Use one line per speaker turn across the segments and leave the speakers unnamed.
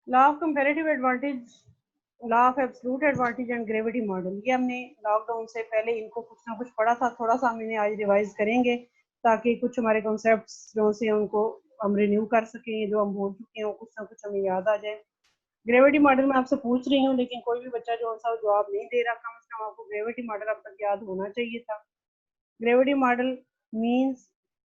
Law of comparative advantage, law of absolute advantage and gravity model, ये हमने lockdown से पहले इनको कुछ ना कुछ पढ़ा था, थोड़ा सा हम इन्हें आज रिवाइज करेंगे ताकि कुछ हमारे कॉन्सेप्ट्स जो से उनको हम रिन्यू कर सकें, जो हम भूल चुके हैं कुछ ना कुछ हमें याद आ जाए। ग्रेविटी मॉडल मैं आपसे पूछ रही हूँ, लेकिन कोई भी बच्चा जो सा जवाब नहीं दे रहा, कम से कम आपको ग्रेविटी मॉडल अब तक याद होना चाहिए था। Gravity model means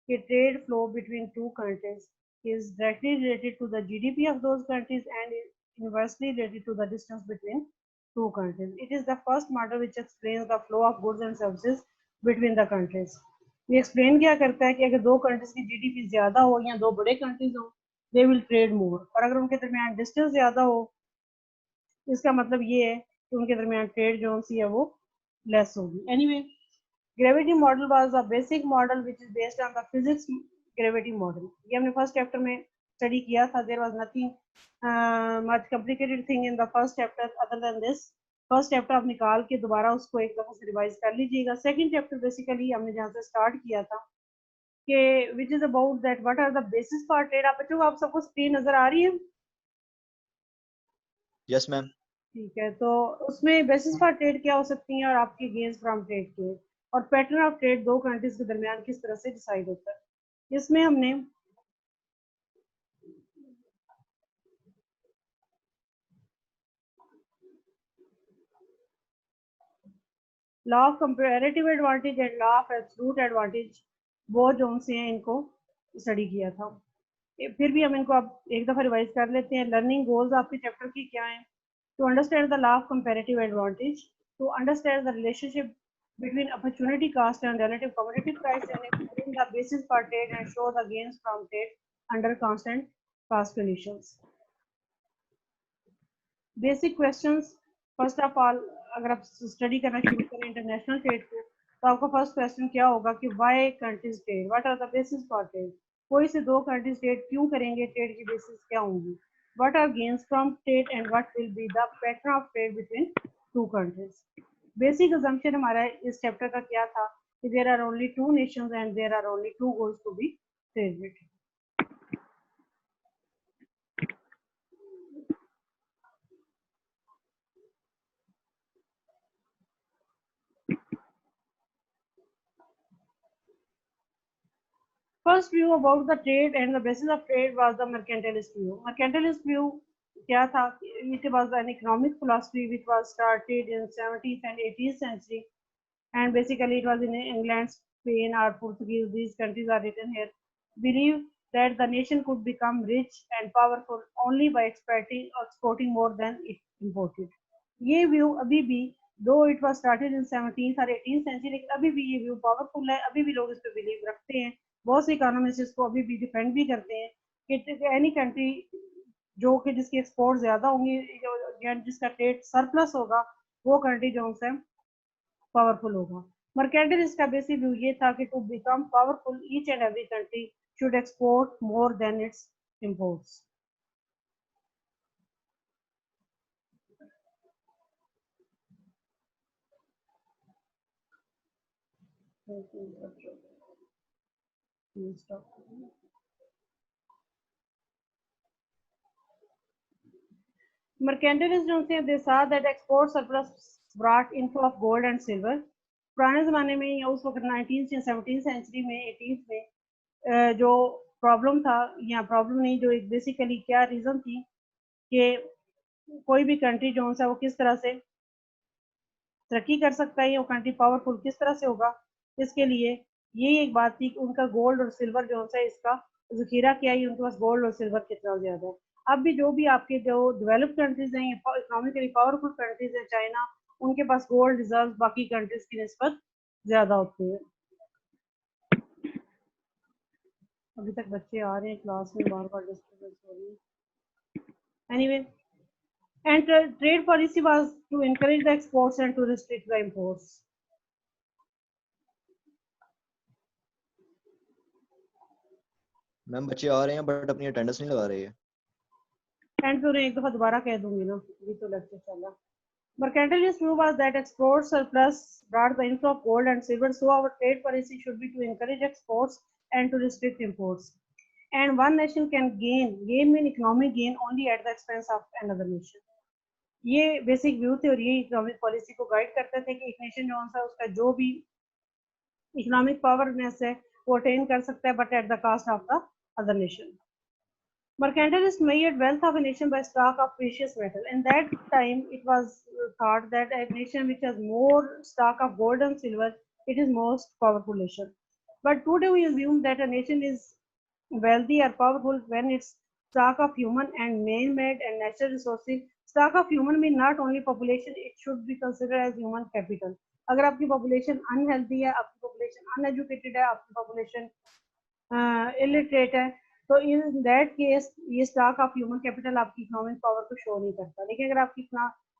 a trade flow between two countries is directly related to the GDP of those countries and is inversely related to the distance between two countries. It is the first model which explains the flow of goods and services between the countries. ये explain क्या करता है कि अगर दो countries की GDP ज्यादा हो या दो बड़े कंट्रीज हो, दे विल ट्रेड मोर, और अगर उनके दरमियान डिस्टेंस ज्यादा हो, इसका मतलब ये है कि उनके दरमियान ट्रेड जो सी है वो लेस होगी। Anyway, gravity model was a basic model which is based on the physics gravity model. ये हमने फर्स्ट चैप्टर में स्टडी किया था। there was nothing much complicated thing in the first chapter other than this. First chapter आप निकाल के दोबारा उसको एक दफा से रिवाइज कर लीजिएगा। सेकंड चैप्टर बेसिकली हमने जहाँ से स्टार्ट किया था कि which is about that what are the basis for trade. आप बच्चों को आप सबको स्क्रीन नजर आ रही है?
Yes ma'am.
ठीक है, तो उसमें बेसिस फॉर ट्रेड क्या हो सकती हैं और आपके गेन्स फ्रॉम ट्रेड के, और पैटर्न ऑफ ट्रेड दो कंट्रीज के दरमियान किस तरह से डिसाइड होता है। इसमें हमने law of comparative advantage and law of absolute advantage वो जो से हैं इनको स्टडी किया था। फिर भी हम इनको अब एक दफा रिवाइज कर लेते हैं। लर्निंग गोल्स आपके चैप्टर की क्या है? To understand the law of comparative advantage, to understand the relationship between opportunity cost and relative commodity price, and explain the basis for trade and show the gains from trade under constant cost conditions. Basic questions. First of all, अगर आप study करना शुरू करें international trade को, तो आपका first question क्या होगा कि why countries trade, what are the basis for trade. कोई से दो कंट्रीज ट्रेड क्यों करेंगे, ट्रेड की बेसिस क्या होंगी। What are gains from trade and what will be the pattern of trade between two countries. Basic assumption हमारा इस चैप्टर का क्या था कि there are only two nations and there are only two goods to be traded. First view about the trade and the basis of trade was the mercantilist view. Mercantilist view क्या था? It was an economic philosophy which was started in 17th and 18th century, and basically it was in England, Spain or Portuguese. These countries are written here. Believe that the nation could become rich and powerful only by exporting more than it imported. ये view अभी भी, दो it was started in 17th और 18th century, लेकिन अभी भी ये view powerful है, अभी भी लोग इस पर बिलीव रखते हैं। बहुत से इकोनॉमिस्ट इसको अभी भी डिफेंड भी करते हैं कि एनी कंट्री जो कि जिसकी एक्सपोर्ट ज्यादा होंगी या जिसका ट्रेड सरप्लस होगा, वो कंट्री जो है पावरफुल होगा। मर्केंटिलिस्ट का बेसिक व्यू ये था कि to become powerful each and every country should export more than its imports. Mercantilists जो थे, they saw that export surplus brought inflow of gold and silver. पुराने ज़माने में या उस वक्त 19th या 17th सेंचुरी में 18th में जो प्रॉब्लम था, या प्रॉब्लम नहीं, जो एक बेसिकली क्या रीज़न थी कि कोई भी कंट्री जो है वो किस तरह से तरक्की कर सकता है, वो कंट्री पावरफुल किस तरह से होगा। इसके लिए ये एक बात थी कि उनका गोल्ड और सिल्वर जो है इसका जखीरा क्या है, उनके पास गोल्ड और सिल्वर कितना ज़्यादा है। अब भी जो भी आपके जो डेवलप्ड कंट्रीज हैं, इकोनॉमिकली पावरफुल कंट्रीज हैं, चाइना, उनके पास गोल्ड रिजर्व बाकी कंट्रीज की निस्बत ज़्यादा होती है। अभी तक बच्चे आ रहे हैं क्लास में, बार बार डिस्टर्बेंस हो रही है। Anyway, and trade policy was to encourage the exports and to restrict the imports.
Ma'am बच्चे आ रहे हैं बट अपनी अटेंडेंस नहीं लगा रहे हैं।
एंड फिर एक दफा दोबारा कह दूंगी ना, ये तो लेक्चर चला। Mercantilist view was that export surplus brought the inflow of gold and silver, so our trade policy should be to encourage exports and to restrict imports. and one nation can gain mean economic gain only at the expense of another nation. ये basic view थे और ये economic policy को guide करते थे कि एक nation जो सा उसका जो भी इकोनॉमिक पावरनेस है वो अटेन कर सकता है but at the cost of the other nation. Mercantilists measured wealth of a nation by stock of precious metal. In that time, it was thought that a nation which has more stock of gold and silver, it is most powerful nation. But today we assume that a nation is wealthy or powerful when its stock of human and man-made and natural resources. Stock of human mean not only population, it should be considered as human capital. अगर आपकी population unhealthy है, आपकी population uneducated है, आपकी population illiterate है, तो in that case ये stock of human capital आपकी इकोनॉमिक पावर को शो नहीं करता. लेकिन अगर आपकी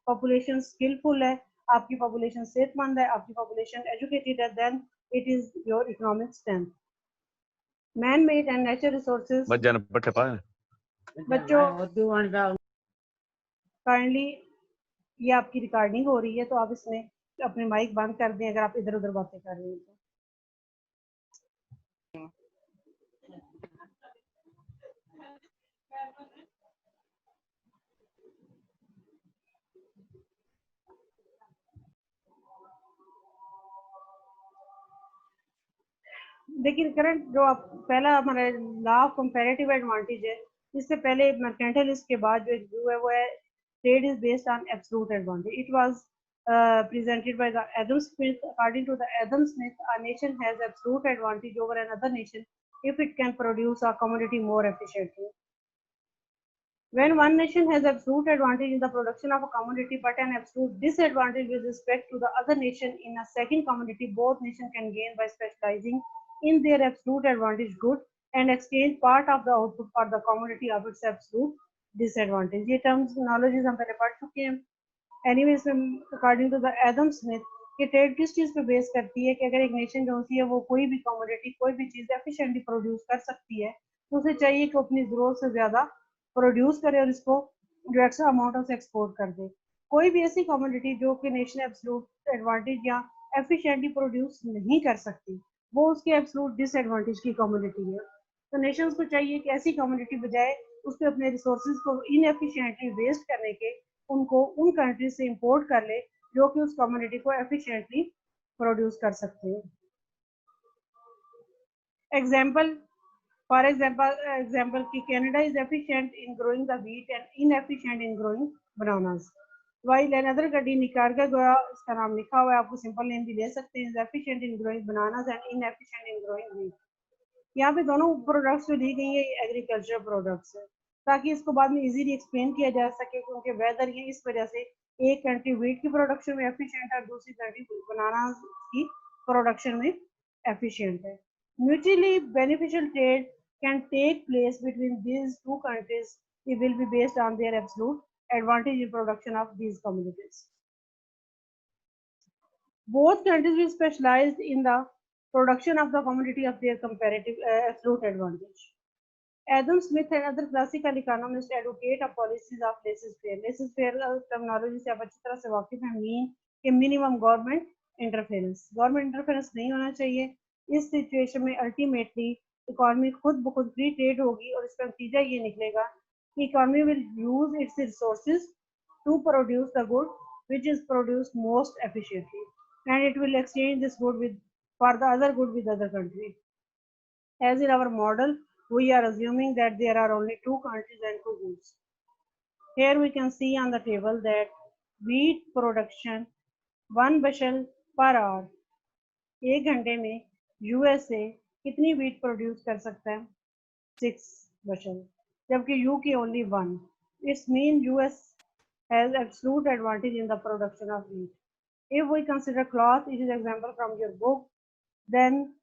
पॉपुलेशन स्किलफुल है, आपकी पॉपुलेशन सेहतमंद है, आपकी पॉपुलेशन एजुकेटेड है, then it is your economic strength. Man made and natural resources. बच्चों काइंडली ये आपकी रिकॉर्डिंग हो रही है तो आप इसमें अपने माइक बंद कर दें अगर आप इधर उधर बातें कर रहे हैं तो. लेकिन करंट जो पहला हमारा लॉ ऑफ कंपैरेटिव एडवांटेज है, इससे पहले मर्केंटाइलिस्ट के बाद जो एक व्यू है वो है trade is based on absolute advantage. It was presented by the Adam Smith. According to the Adam Smith, a nation has absolute advantage over another nation if it can produce a commodity more efficiently. When one nation has absolute advantage in the production of a commodity but an absolute disadvantage with respect to the other nation in a second commodity, both nations can gain by specializing in their absolute advantage good and exchange part of the output for the commodity of its absolute disadvantage. ये terms knowledge हम पहले पढ़ चुके हैं. Anyways, according to the Adam Smith, कि trade किस चीज पे बेस करती है कि अगर एक नेशन जो होती है वो कोई भी कमोडिटी कोई भी चीज एफिशिएंटली प्रोड्यूस कर सकती है तो उसे चाहिए कि अपनी जरूरत से ज्यादा प्रोड्यूस करे और इसको जो एक्स्ट्रा अमाउंट है उसे एक्सपोर्ट कर दे. कोई भी ऐसी कमोडिटी जो कि नेशन एब्सोल्यूट एडवांटेज या एफिशिएंटली प्रोड्यूस नहीं कर सकती वो उसके एब्सोल्यूट डिसएडवांटेज की कमोडिटी है. तो नेशंस को चाहिए कि ऐसी कमोडिटी बजाय उसके अपने रिसोर्सेज को इनएफिशिएंटली वेस्ट करने के उनको उन कंट्रीज से इंपोर्ट कर ले जो कि उस कमोडिटी को एफिशिएंटली प्रोड्यूस कर सकते हैं. एग्जांपल फॉर एग्जांपल कि Canada is efficient in growing the wheat and inefficient in growing bananas, while another country Nicaragua, इसका नाम लिखा हुआ है, आपको सिंपल नेम भी ले सकते हैं, is efficient in growing bananas and inefficient in growing wheat. यहाँ पे दोनों प्रोडक्ट्स जो दी गई है एग्रीकल्चर प्रोडक्ट्स है ताकि इसको बाद में इजीली एक्सप्लेन किया जा सके क्योंकि वेदर ये इस वजह से एक कंट्री व्हीट की प्रोडक्शन में एफिशिएंट है और दूसरी कंट्री बनाना की प्रोडक्शन में एफिशिएंट है. Mutually beneficial trade can take place between these two countries. It will be based on their absolute advantage in production of these commodities. Both countries will specialize in the production of the commodity of their comparative absolute advantage. Adam Smith and other classical economists advocate a policies of laissez-faire. Laissez-faire terminology से आप अच्छी तरह से वाकिफ हैं. Mean कि minimum government interference. Government interference नहीं होना चाहिए. इस सिचुएशन में अल्टीमेटली इकोनॉमी खुद ब खुद फ्री ट्रेड होगी और इसका नतीजा ये निकलेगा कि economy will use its resources to produce the good which is produced most efficiently and it will exchange this good with for the other good with other country. As in our model, we are assuming that there are only two countries and two goods. Here we can see on the table that wheat production 1 bushel per hour. एक घंटे में USA कितनी wheat produce कर सकता है? 6 bushel. जबकि UK only 1. It means US has absolute advantage in the production of wheat. If we consider cloth, it is example from your book, then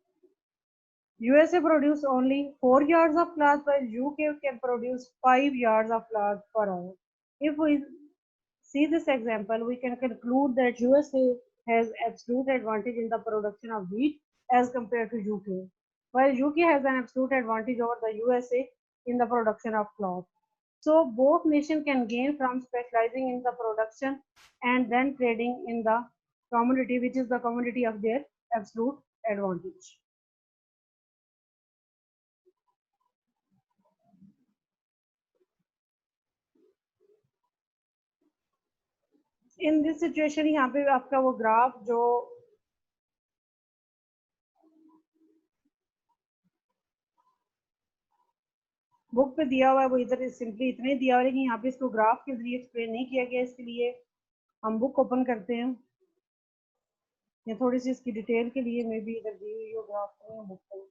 USA produce only 4 yards of cloth while UK can produce 5 yards of cloth per hour. If we see this example, we can conclude that USA has absolute advantage in the production of wheat as compared to UK, while UK has an absolute advantage over the USA in the production of cloth. So both nations can gain from specializing in the production and then trading in the commodity, which is the commodity of their absolute advantage. In this situation यहाँ पे आपका वो graph जो book पे दिया हुआ है वो इधर सिंपली इतना ही दिया हुआ है, लेकिन यहाँ पे इसको ग्राफ के जरिए एक्सप्लेन नहीं किया गया। इसके लिए हम बुक ओपन करते हैं, या थोड़ी सी इसकी डिटेल के लिए मे भी इधर दी हुई हो ग्राफ में बुक में,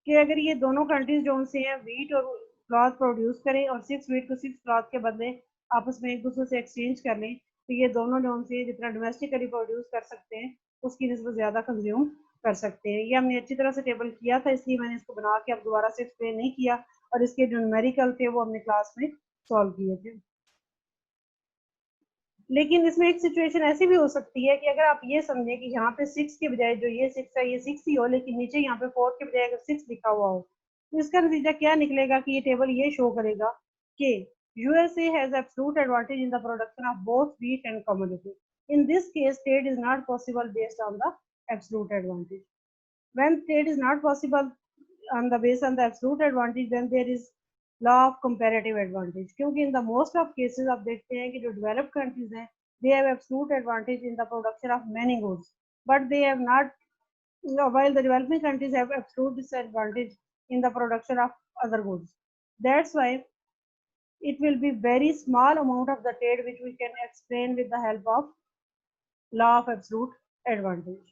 कि अगर ये दोनों कंट्रीज जो से हैं वीट और क्लॉथ प्रोड्यूस करें और 6 वीट को 6 क्लॉथ के बदले आपस में एक दूसरे से एक्सचेंज कर लें, तो ये दोनों जो से जितना डोमेस्टिकली प्रोड्यूस कर सकते हैं उसकी निस्बत ज़्यादा कंज्यूम कर सकते हैं। ये हमने अच्छी तरह से टेबल किया था, इसलिए मैंने इसको बना के अब दोबारा से एक्सप्लेन नहीं किया, और इसके जो न्यूमेरिकल थे वो हमने क्लास में सॉल्व किए थे। लेकिन इसमें एक सिचुएशन ऐसी भी हो सकती है कि अगर आप ये समझें कि यहाँ पे 6 के बजाय जो ये 6 है ये 6 ही हो, लेकिन नीचे यहाँ पे 4 के बजाय अगर 6 लिखा हुआ हो, तो इसका नतीजा क्या निकलेगा कि ये टेबल ये शो करेगा कि USA has absolute advantage in the production of both wheat and commodity. In this case, trade is not possible based on the absolute advantage. When trade is not possible on the base on the absolute advantage, then there is law of comparative advantage. क्योंकि in the most of cases आप देखते हैं कि जो developed countries हैं they have absolute advantage in the production of many goods, but they have not, while the developing countries have absolute disadvantage in the production of other goods. That's why it will be very small amount of the trade which we can explain with the help of law of absolute advantage.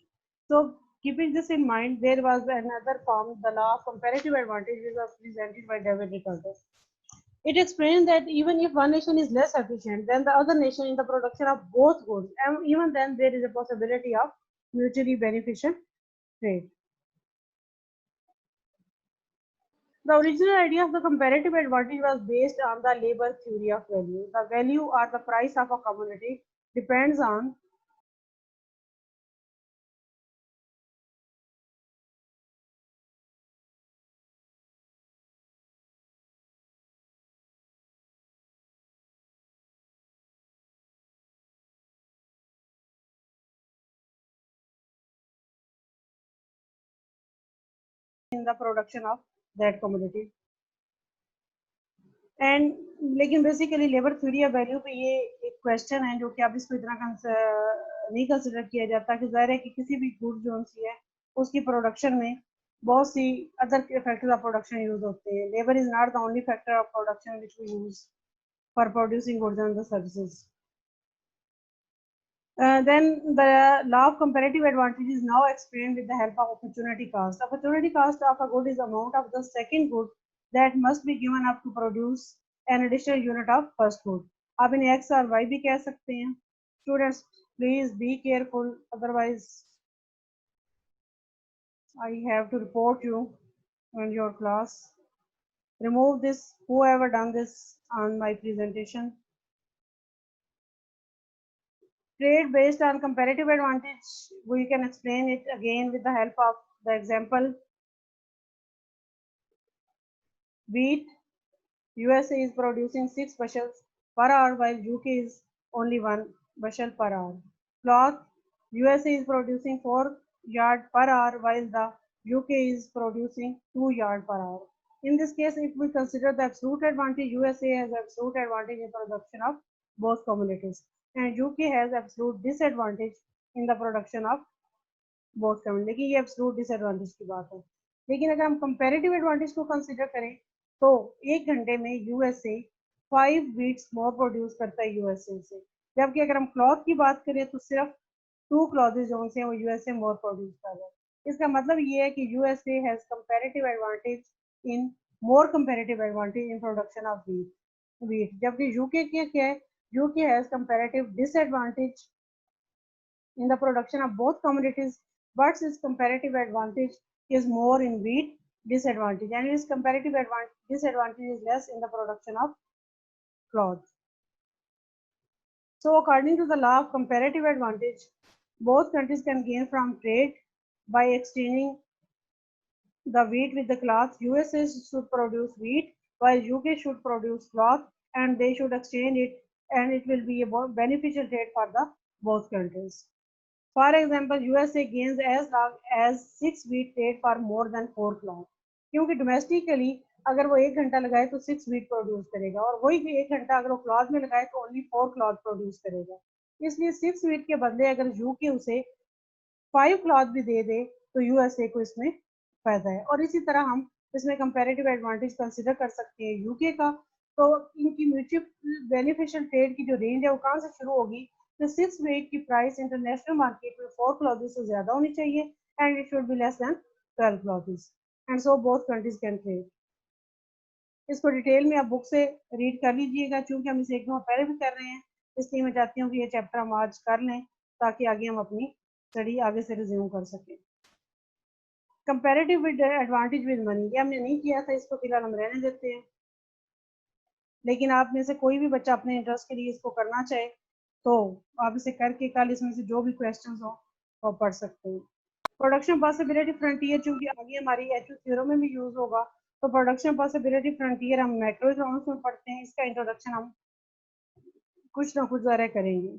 So keeping this in mind, there was another form, the law of comparative advantage, which was presented by David Ricardo. It explains that even if one nation is less efficient than the other nation in the production of both goods, and even then there is a possibility of mutually beneficial trade. The original idea of the comparative advantage was based on the labor theory of value. The value or the price of a commodity depends on in the production of that commodity. And लेकिन basically labour theory of value पे ये एक question है जो कि अब इसको इतना नहीं कंसिडर किया जाता, कि जाहिर है कि किसी भी गुड जो सी है उसकी प्रोडक्शन में बहुत सी other factors of production use होते हैं। Labour is not the only factor of production which we use for producing goods and the services. Then the law of comparative advantage is now explained with the help of opportunity cost. Opportunity cost of a good is the amount of the second good that must be given up to produce an additional unit of first good. आप इन्हें x और y भी कह सकते हैं। Students, please be careful, otherwise I have to report you in your class. Remove this, whoever done this on my presentation. Trade based on comparative advantage, we can explain it again with the help of the example. Wheat, USA is producing 6 bushels per hour while UK is only 1 bushel per hour. Cloth, USA is producing 4 yard per hour while the UK is producing 2 yard per hour. In this case, if we consider the absolute advantage, USA has absolute advantage in production of both commodities, and UK has absolute disadvantage in the production of both commodities. लेकिन ये absolute disadvantage की बात है। लेकिन अगर हम comparative advantage को consider करें तो एक घंटे में यूएसए 5 वीट्स मोर प्रोड्यूस करता है यूएसए से, जबकि अगर हम क्लॉथ की बात करें तो सिर्फ 2 क्लॉथेस जो हैं वो यूएसए मोर प्रोड्यूस कर रहा है। इसका मतलब ये है कि USA has comparative advantage in more comparative advantage in production of wheat, जबकि यूके के क्या है, UK has comparative disadvantage in the production of both commodities, but its comparative advantage is more in wheat disadvantage, and its comparative disadvantage is less in the production of cloth. So according to the law of comparative advantage, both countries can gain from trade by exchanging the wheat with the cloth. USA should produce wheat while UK should produce cloth, and they should exchange it, and it will be a beneficial trade for the both countries. For example, USA gains as long as 6 wheat trade for more than 4 cloth. क्योंकि domestically अगर वो 1 घंटा लगाए तो 6 wheat produce करेगा, और वही 1 घंटा अगर वो क्लॉथ में लगाए तो ओनली 4 क्लॉथ प्रोड्यूस करेगा। इसलिए 6 वीट के बदले अगर यूके उसे 5 क्लॉथ भी दे दे तो यूएसए को इसमें फायदा है। और इसी तरह हम इसमें कंपैरेटिव एडवांटेज कंसिडर कर सकते हैं यूके का। तो इनकी म्यूचुअल बेनिफिशियल ट्रेड की जो रेंज है वो कहाँ से शुरू होगी? तो 6 वीट की प्राइस इंटरनेशनल मार्केट में 4 क्लॉथ से ज्यादा होनी चाहिए, and it should be less than 12 cloth, and so both countries can trade. इसको डिटेल में आप बुक से रीड कर लीजिएगा, क्योंकि हम इसे एक दो पहले भी कर रहे हैं, इसलिए मैं चाहती हूँ कि ये चैप्टर हम आज कर लें ताकि आगे हम अपनी स्टडी आगे से रिज्यूम कर सकें। कंपैरेटिव एडवांटेज विद मनी, ये हमने नहीं किया था, इसको फिलहाल हम रहने देते हैं। लेकिन आप में से कोई भी बच्चा अपने इंटरेस्ट के लिए इसको करना चाहे तो आप इसे करके कल इसमें से जो भी क्वेश्चंस हो वो पढ़ सकते हैं। प्रोडक्शन पॉसिबिलिटी फ्रंटियर, चूंकि आगे हमारी एचयू थ्योरम में भी यूज होगा, तो प्रोडक्शन पॉसिबिलिटी फ्रंटियर हम मैक्रो इकोनॉमिक्स में पढ़ते हैं, इसका इंट्रोडक्शन हम कुछ ना कुछ ज़रा करेंगे।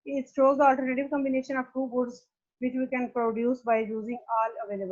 It shows the alternative combination of two goods which we can produce by using all available